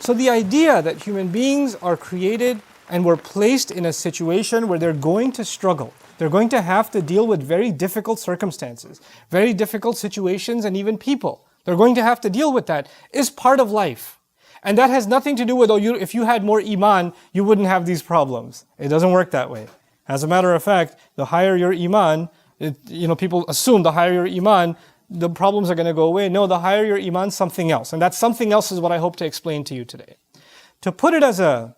So the idea that human beings are created and were placed in a situation where they're going to struggle, they're going to have to deal with very difficult circumstances, very difficult situations, and even people. They're going to have to deal with that, is part of life. And that has nothing to do with, if you had more iman, you wouldn't have these problems. It doesn't work that way. As a matter of fact, the higher your iman, people assume the higher your iman, the problems are going to go away. No, the higher your iman, something else. And that something else is what I hope to explain to you today. To put it as an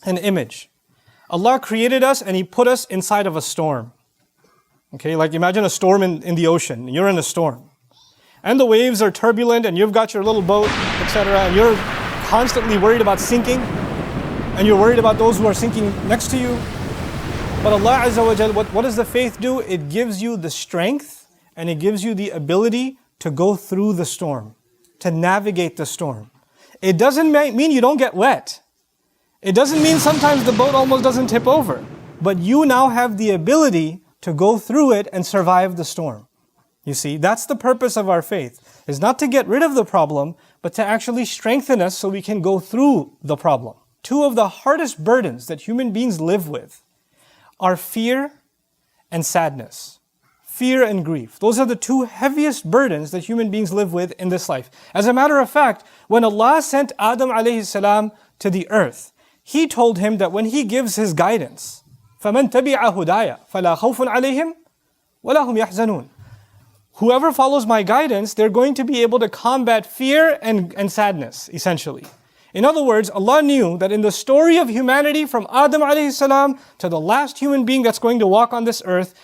image, Allah created us and He put us inside of a storm. Okay, like imagine a storm in the ocean. You're in a storm. And the waves are turbulent and you've got your little boat, etc. And you're constantly worried about sinking. And you're worried about those who are sinking next to you. But Allah Azza wa Jal, what does the faith do? It gives you the strength and it gives you the ability to go through the storm, to navigate the storm. It doesn't mean you don't get wet. It doesn't mean sometimes the boat almost doesn't tip over. But you now have the ability to go through it and survive the storm. You see, that's the purpose of our faith, is not to get rid of the problem, but to actually strengthen us so we can go through the problem. Two of the hardest burdens that human beings live with are fear and sadness. Fear and grief. Those are the two heaviest burdens that human beings live with in this life. As a matter of fact, when Allah sent Adam alayhi salam to the earth, He told him that when He gives His guidance, فَمَنْ تَبِعَ هُدَايَ فَلَا خَوْفٌ عَلَيْهِمْ وَلَا هُمْ يَحْزَنُونَ. Whoever follows my guidance, they're going to be able to combat fear and sadness, essentially. In other words, Allah knew that in the story of humanity from Adam alayhi salam to the last human being that's going to walk on this earth,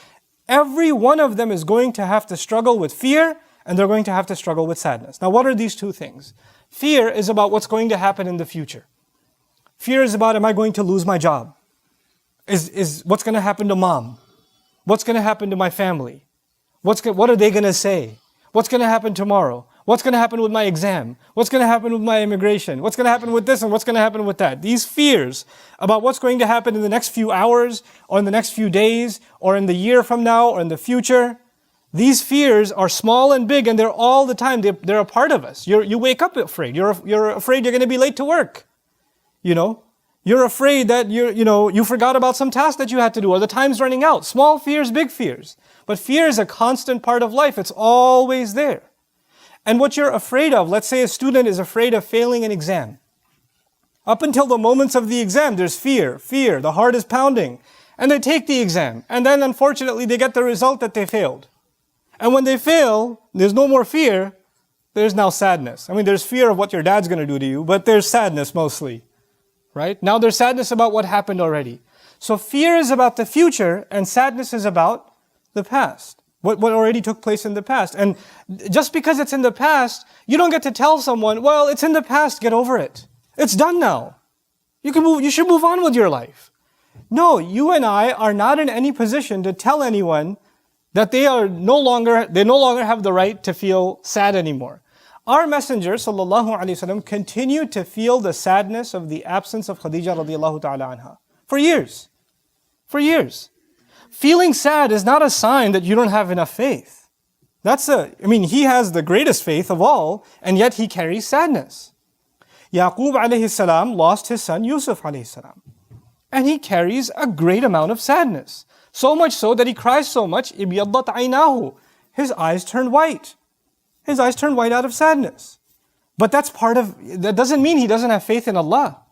every one of them is going to have to struggle with fear and they're going to have to struggle with sadness. Now what are these two things? Fear is about what's going to happen in the future. Fear is about, am I going to lose my job? Is what's going to happen to mom? What's going to happen to my family? What are they going to say? What's going to happen tomorrow? What's going to happen with my exam? What's going to happen with my immigration? What's going to happen with this and what's going to happen with that? These fears about what's going to happen in the next few hours or in the next few days or in the year from now or in the future, these fears are small and big and they're all the time. They're a part of us. You wake up afraid. You're afraid you're going to be late to work. You're afraid that you forgot about some task that you had to do or the time's running out. Small fears, big fears. But fear is a constant part of life. It's always there. And what you're afraid of, let's say a student is afraid of failing an exam. Up until the moments of the exam, there's fear, the heart is pounding. And they take the exam. And then unfortunately they get the result that they failed. And when they fail, there's no more fear, there's now sadness. I mean, there's fear of what your dad's going to do to you, but there's sadness mostly. Right? Now there's sadness about what happened already. So fear is about the future and sadness is about the past. What already took place in the past. And just because it's in the past, you don't get to tell someone, well, it's in the past, get over it. It's done now. You should move on with your life. No, you and I are not in any position to tell anyone that they no longer have the right to feel sad anymore. Our Messenger sallallahu alaihi wasallam continued to feel the sadness of the absence of Khadija radiallahu ta'ala anha for years. For years. Feeling sad is not a sign that you don't have enough faith. He has the greatest faith of all, and yet he carries sadness. Yaqub alayhi salam lost his son Yusuf alayhi salam. And he carries a great amount of sadness. So much so that he cries so much, ibiyaddat aynahu. His eyes turned white. His eyes turned white out of sadness. But that doesn't mean he doesn't have faith in Allah.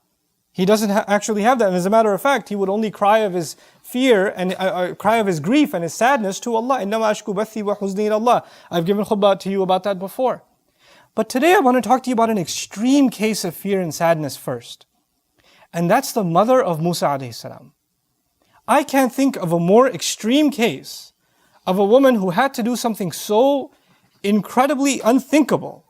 He doesn't actually have that. And as a matter of fact, he would only cry of his fear and cry of his grief and his sadness to Allah. إِنَّمَا أَشْكُو بَثِّي وَحُزْنِي إِلَى اللَّهِ. I've given khutbah to you about that before. But today I want to talk to you about an extreme case of fear and sadness first. And that's the mother of Musa alayhi salam. I can't think of a more extreme case of a woman who had to do something so incredibly unthinkable.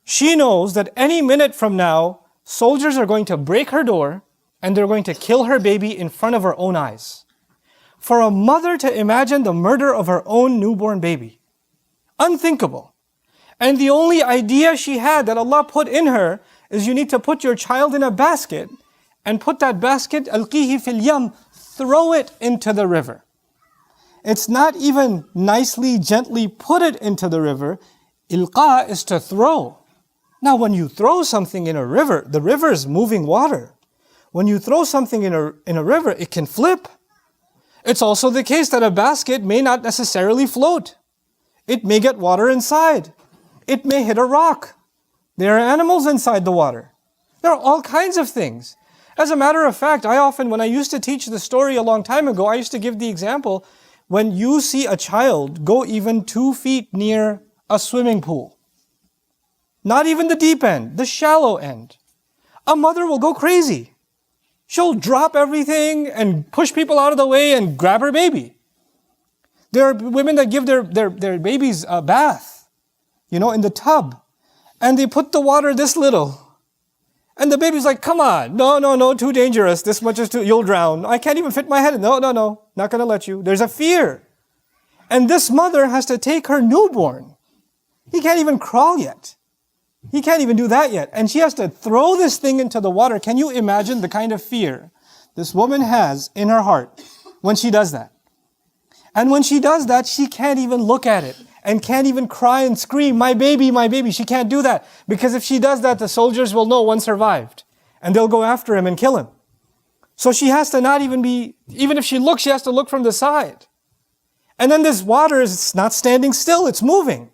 She knows that any minute from now, soldiers are going to break her door and they're going to kill her baby in front of her own eyes. For a mother to imagine the murder of her own newborn baby. Unthinkable. And the only idea she had that Allah put in her is you need to put your child in a basket and put that basket, alqihi fil yam, throw it into the river. It's not even nicely, gently put it into the river. Ilqa is to throw. Now when you throw something in a river, the river is moving water. When you throw something in a river, it can flip. It's also the case that a basket may not necessarily float. It may get water inside. It may hit a rock. There are animals inside the water. There are all kinds of things. As a matter of fact, when I used to teach the story a long time ago, I used to give the example, when you see a child go even 2 feet near a swimming pool, not even the deep end, the shallow end, a mother will go crazy. She'll drop everything and push people out of the way and grab her baby. There are women that give their babies a bath, in the tub, and they put the water this little. And the baby's like, come on, no, too dangerous. This much is you'll drown. I can't even fit my head in. No, not going to let you. There's a fear. And this mother has to take her newborn. He can't even crawl yet. He can't even do that yet. And she has to throw this thing into the water. Can you imagine the kind of fear this woman has in her heart when she does that? And when she does that, she can't even look at it and can't even cry and scream, my baby, my baby. She can't do that. Because if she does that, the soldiers will know one survived. And they'll go after him and kill him. So she has to not even if she looks, she has to look from the side. And then this water is not standing still, it's moving.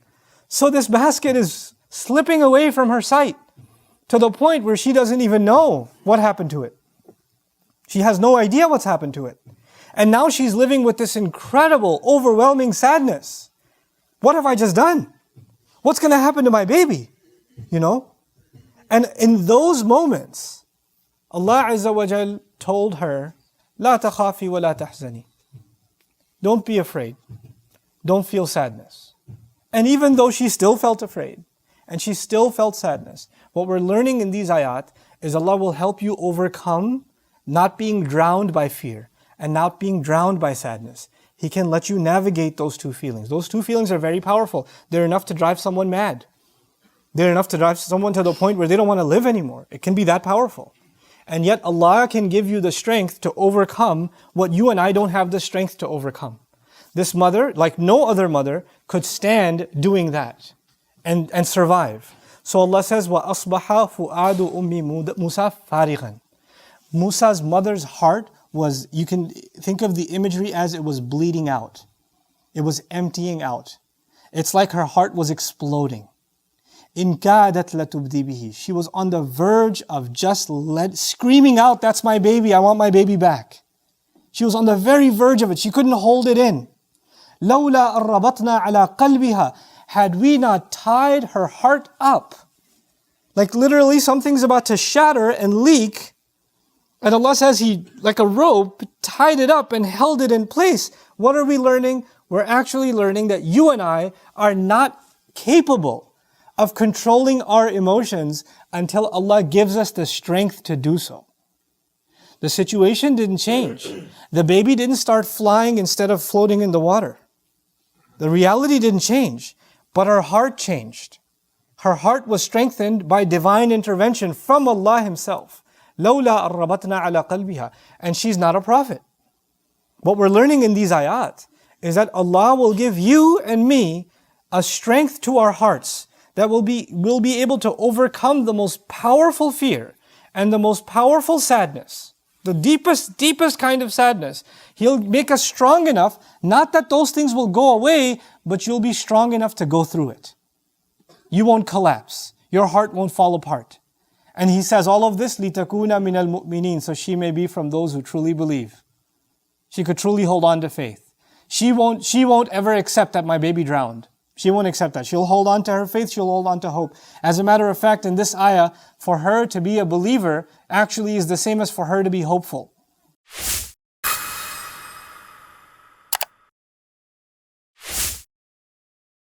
So this basket is slipping away from her sight to the point where she doesn't even know what happened to it. She has no idea what's happened to it. And now she's living with this incredible, overwhelming sadness. What have I just done? What's going to happen to my baby? And in those moments, Allah Azza wa Jal told her, لا تخافي ولا تحزني. Don't be afraid. Don't feel sadness. And even though she still felt afraid, and she still felt sadness, what we're learning in these ayat is Allah will help you overcome not being drowned by fear and not being drowned by sadness. He can let you navigate those two feelings. Those two feelings are very powerful. They're enough to drive someone mad. They're enough to drive someone to the point where they don't want to live anymore. It can be that powerful. And yet Allah can give you the strength to overcome what you and I don't have the strength to overcome. This mother, like no other mother, could stand doing that and survive. So Allah says, وَأَصْبَحَ فُؤَادُ أُمِّ مُوسَى فَارِغًا. Musa's mother's heart was, you can think of the imagery as it was bleeding out. It was emptying out. It's like her heart was exploding. إِن كَادَتْ لَتُبْدِي بِهِ. She was on the verge of just screaming out, that's my baby, I want my baby back. She was on the very verge of it. She couldn't hold it in. لَوْلَا أَرَّبَطْنَا عَلَىٰ قَلْبِهَا. Had we not tied her heart up, like literally something's about to shatter and leak, and Allah says He, like a rope, tied it up and held it in place. What are we learning? We're actually learning that you and I are not capable of controlling our emotions until Allah gives us the strength to do so. The situation didn't change. The baby didn't start flying instead of floating in the water. The reality didn't change, but her heart changed. Her heart was strengthened by divine intervention from Allah Himself. لَوْلَا أَرَّبَطْنَا عَلَىٰ قَلْبِهَا. And she's not a prophet. What we're learning in these ayat is that Allah will give you and me a strength to our hearts that we'll be able to overcome the most powerful fear and the most powerful sadness, the deepest kind of sadness. He'll make us strong enough, not that those things will go away, but you'll be strong enough to go through it. You won't collapse. Your heart won't fall apart. And He says all of this, لِتَكُونَ مِنَ الْمُؤْمِنِينَ, so she may be from those who truly believe. She could truly hold on to faith. She won't ever accept that my baby drowned. She won't accept that. She'll hold on to her faith, she'll hold on to hope. As a matter of fact, in this ayah, for her to be a believer actually is the same as for her to be hopeful.